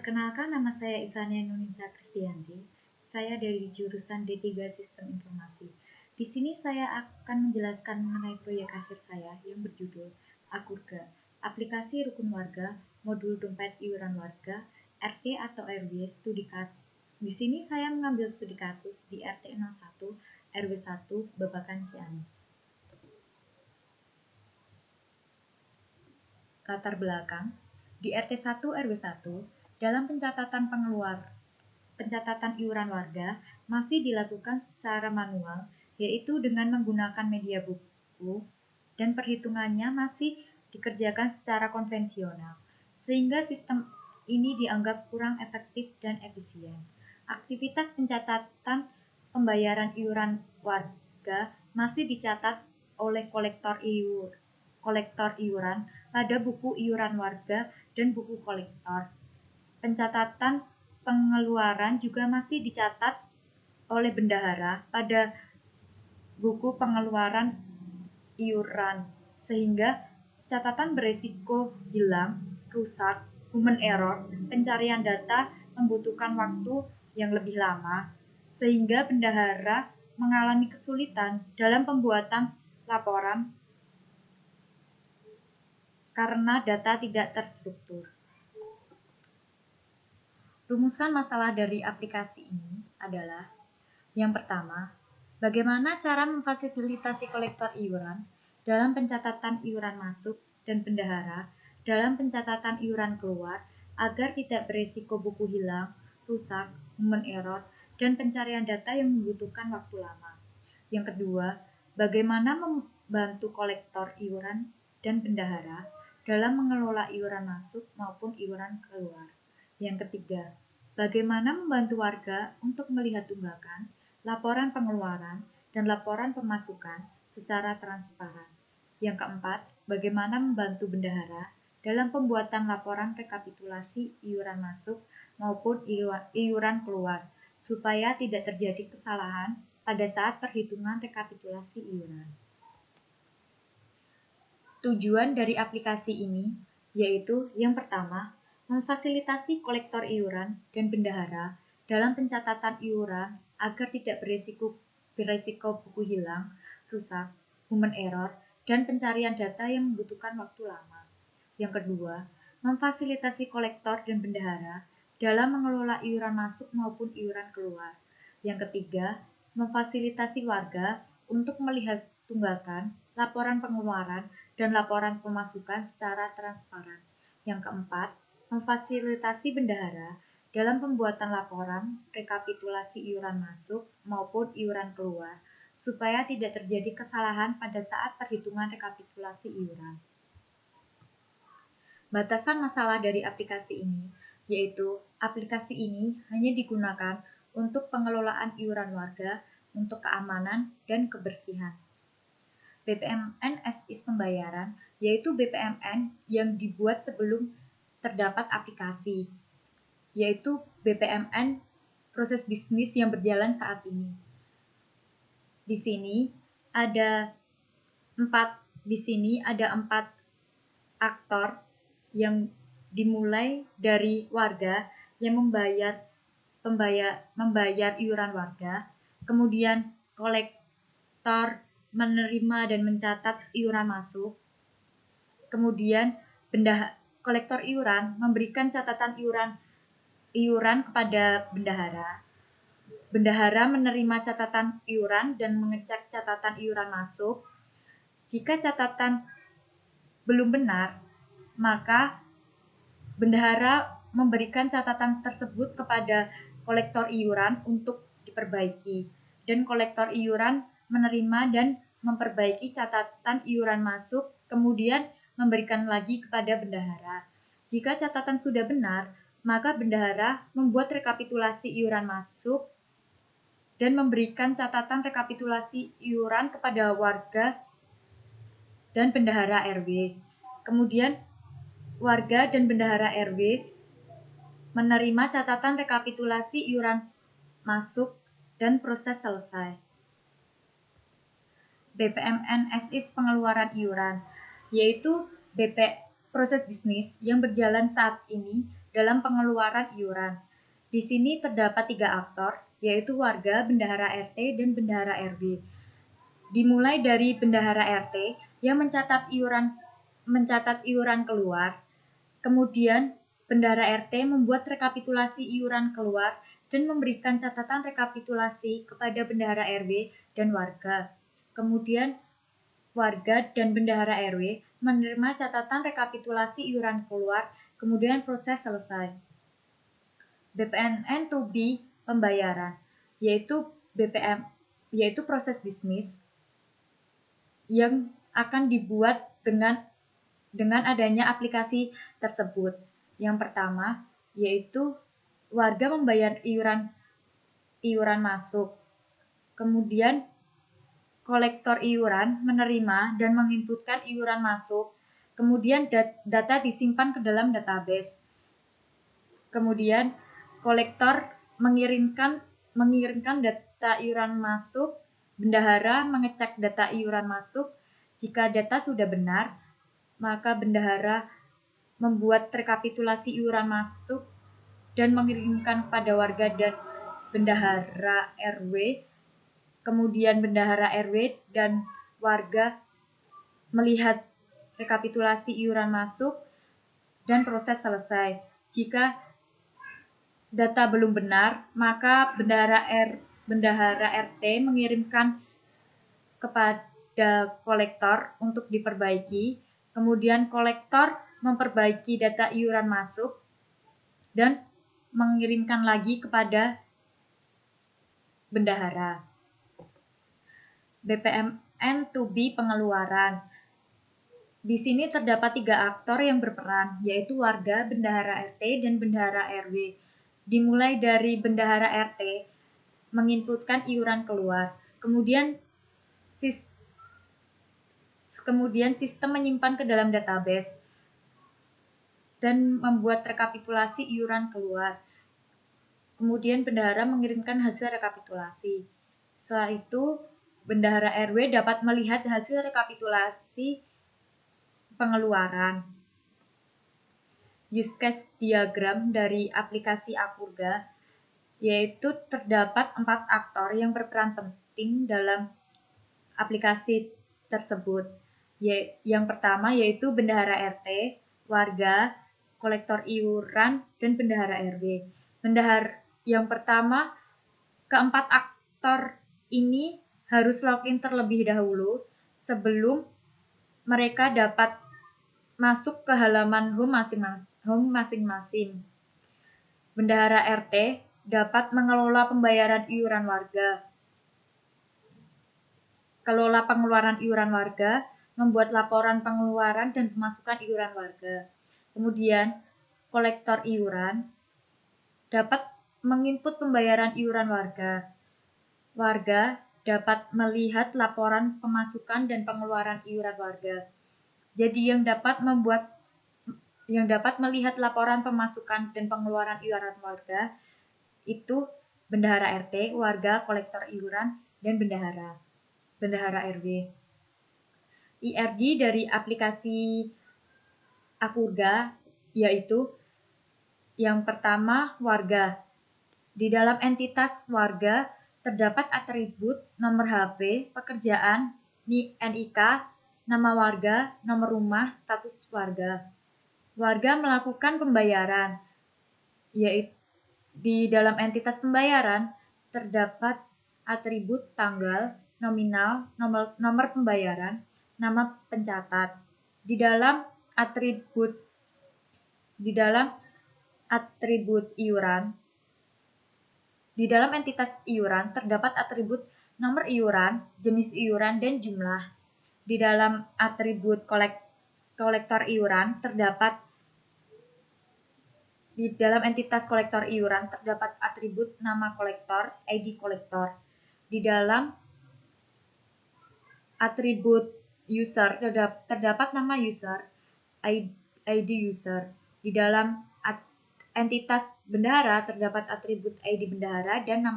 Perkenalkan, nama saya Ivania Nunita Kristianti. Saya dari jurusan D3 Sistem Informasi. Di sini saya akan menjelaskan mengenai proyek akhir saya yang berjudul Akurga, aplikasi rukun warga, modul dompet iuran warga, RT atau RW, studi kasus. Di sini saya mengambil studi kasus di RT 01, RW 1, Babakan Ciamis. Latar belakang, di RT 1 RW 1, dalam pencatatan iuran warga masih dilakukan secara manual, yaitu dengan menggunakan media buku, dan perhitungannya masih dikerjakan secara konvensional, sehingga sistem ini dianggap kurang efektif dan efisien. Aktivitas pencatatan pembayaran iuran warga masih dicatat oleh kolektor iuran pada buku iuran warga dan buku kolektor. Pencatatan pengeluaran juga masih dicatat oleh bendahara pada buku pengeluaran iuran, sehingga catatan beresiko hilang, rusak, human error, pencarian data membutuhkan waktu yang lebih lama, sehingga bendahara mengalami kesulitan dalam pembuatan laporan karena data tidak terstruktur. Rumusan masalah dari aplikasi ini adalah: yang pertama, bagaimana cara memfasilitasi kolektor iuran dalam pencatatan iuran masuk dan bendahara dalam pencatatan iuran keluar agar tidak beresiko buku hilang, rusak, human error, dan pencarian data yang membutuhkan waktu lama. Yang kedua, bagaimana membantu kolektor iuran dan bendahara dalam mengelola iuran masuk maupun iuran keluar. Yang ketiga, bagaimana membantu warga untuk melihat tunggakan, laporan pengeluaran, dan laporan pemasukan secara transparan. Yang keempat, bagaimana membantu bendahara dalam pembuatan laporan rekapitulasi iuran masuk maupun iuran keluar, supaya tidak terjadi kesalahan pada saat perhitungan rekapitulasi iuran. Tujuan dari aplikasi ini yaitu: yang pertama, memfasilitasi kolektor iuran dan bendahara dalam pencatatan iuran agar tidak beresiko buku hilang, rusak, human error, dan pencarian data yang membutuhkan waktu lama. Yang kedua, memfasilitasi kolektor dan bendahara dalam mengelola iuran masuk maupun iuran keluar. Yang ketiga, memfasilitasi warga untuk melihat tunggakan, laporan pengeluaran, dan laporan pemasukan secara transparan. Yang keempat, memfasilitasi bendahara dalam pembuatan laporan rekapitulasi iuran masuk maupun iuran keluar, supaya tidak terjadi kesalahan pada saat perhitungan rekapitulasi iuran. Batasan masalah dari aplikasi ini yaitu: aplikasi ini hanya digunakan untuk pengelolaan iuran warga untuk keamanan dan kebersihan. BPMN SIS pembayaran yaitu BPMN yang dibuat sebelum terdapat aplikasi, yaitu BPMN proses bisnis yang berjalan saat ini. Di sini ada empat aktor yang dimulai dari warga yang membayar iuran warga, kemudian kolektor menerima dan mencatat iuran masuk, kemudian kolektor iuran memberikan catatan iuran kepada bendahara. Bendahara menerima catatan iuran dan mengecek catatan iuran masuk. Jika catatan belum benar, maka bendahara memberikan catatan tersebut kepada kolektor iuran untuk diperbaiki, dan kolektor iuran menerima dan memperbaiki catatan iuran masuk, kemudian memberikan lagi kepada bendahara. Jika catatan sudah benar, maka bendahara membuat rekapitulasi iuran masuk dan memberikan catatan rekapitulasi iuran kepada warga dan bendahara RW. Kemudian warga dan bendahara RW menerima catatan rekapitulasi iuran masuk dan proses selesai. BPMN SIS pengeluaran iuran yaitu proses bisnis yang berjalan saat ini dalam pengeluaran iuran. Di sini terdapat 3 aktor, yaitu warga, bendahara RT, dan bendahara RW. Dimulai dari bendahara RT yang mencatat iuran keluar, kemudian bendahara RT membuat rekapitulasi iuran keluar dan memberikan catatan rekapitulasi kepada bendahara RW dan warga. Kemudian warga dan bendahara RW menerima catatan rekapitulasi iuran keluar, kemudian proses selesai. BPNN to be pembayaran, yaitu proses bisnis yang akan dibuat dengan adanya aplikasi tersebut. Yang pertama yaitu warga membayar iuran masuk. Kemudian kolektor iuran menerima dan menginputkan iuran masuk. Kemudian data disimpan ke dalam database. Kemudian kolektor mengirimkan data iuran masuk. Bendahara mengecek data iuran masuk. Jika data sudah benar, maka bendahara membuat rekapitulasi iuran masuk dan mengirimkan kepada warga dan bendahara RW. Kemudian bendahara RW dan warga melihat rekapitulasi iuran masuk dan proses selesai. Jika data belum benar, maka bendahara RT mengirimkan kepada kolektor untuk diperbaiki. Kemudian kolektor memperbaiki data iuran masuk dan mengirimkan lagi kepada bendahara. BPMN to be pengeluaran. Di sini terdapat 3 aktor yang berperan, yaitu warga, bendahara RT, dan bendahara RW. Dimulai dari bendahara RT menginputkan iuran keluar, kemudian sistem menyimpan ke dalam database dan membuat rekapitulasi iuran keluar. Kemudian bendahara mengirimkan hasil rekapitulasi. Setelah itu, bendahara RW dapat melihat hasil rekapitulasi pengeluaran. Use case diagram dari aplikasi Apurga, yaitu terdapat 4 aktor yang berperan penting dalam aplikasi tersebut. Yang pertama yaitu bendahara RT, warga, kolektor iuran, dan bendahara RW. Yang pertama, keempat aktor ini harus login terlebih dahulu sebelum mereka dapat masuk ke halaman home masing-masing. Bendahara RT dapat mengelola pembayaran iuran warga, kelola pengeluaran iuran warga, membuat laporan pengeluaran dan pemasukan iuran warga. Kemudian, kolektor iuran dapat menginput pembayaran iuran warga. Warga dapat melihat laporan pemasukan dan pengeluaran iuran warga. Jadi yang dapat melihat laporan pemasukan dan pengeluaran iuran warga itu bendahara RT, warga, kolektor iuran, dan bendahara RW. IRD dari aplikasi Apurga yaitu yang pertama warga. Di dalam entitas warga terdapat atribut nomor HP, pekerjaan, NIK, nama warga, nomor rumah, status warga. Warga melakukan pembayaran, yaitu di dalam entitas pembayaran terdapat atribut tanggal, nominal, nomor pembayaran, nama pencatat. Di dalam entitas iuran terdapat atribut nomor iuran, jenis iuran, dan jumlah. Di dalam atribut kolektor iuran di dalam entitas kolektor iuran terdapat atribut nama kolektor, ID kolektor. Di dalam atribut user terdapat nama user, ID user. Di dalam entitas bendahara terdapat atribut ID bendahara dan nama